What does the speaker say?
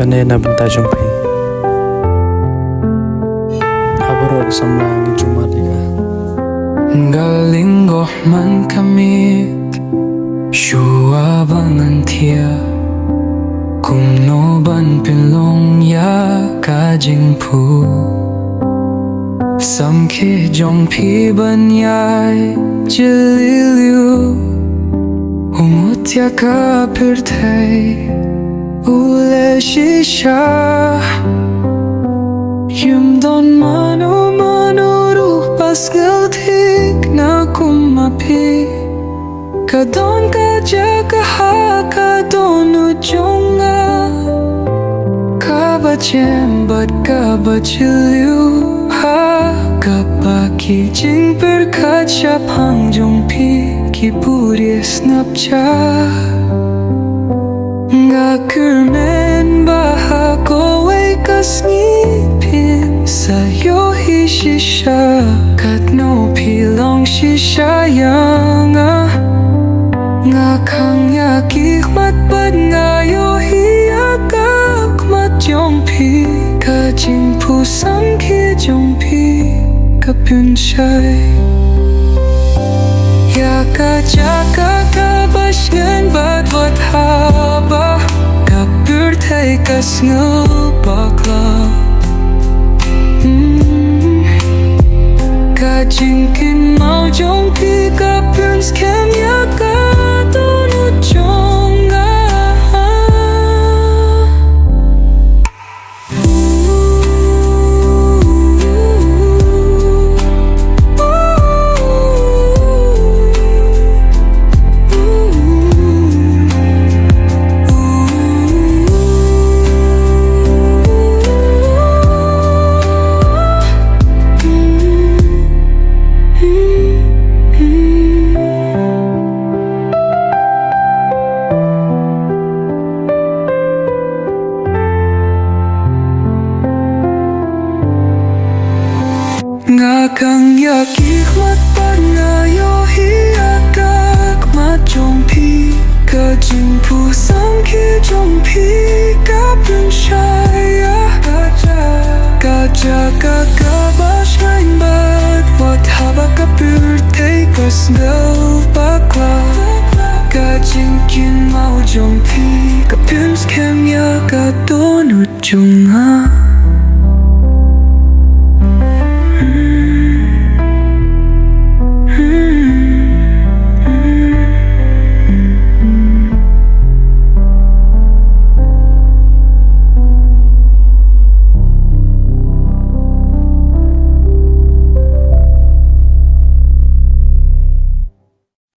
Kane na benta jumpi Habro samlang jumalika Galing man kami Shua bangan thia Kum no ban pilong ya ka jing pu Sam khi jong pi ban yai Jililiu Umutya ka pirthai Ule shisha Yum don manu manu ruh pas giltik na kumapi Kadon ka jaga ha kadon ujonga Kabacem bat kabachiliu ha Kapaki jing berkaca pangjong pi Kipuri snapcha Ngakurmen baha kowe kasngipin Sayo hi shisha Katno pilong shisha yanga Ngakang yakik mat bad ngayo hi agak mat jongpi Kajing pusam ki jongpi Kapun shay Yaka jaka kabash ngan bad wat haba Kapur thay kas ngul bakla Kajingkin mau jongpi kapun skem yaka donu jonga Ngakang yakik mat bad ngayo hi agak mat jongpi Kajing pusam ki jongpi Kapun shaya Kaja kakabash ngain bad Wat haba kapur tay kasngal bakla Kajing kin mau jongpi Kapun skem ya kadon ujunga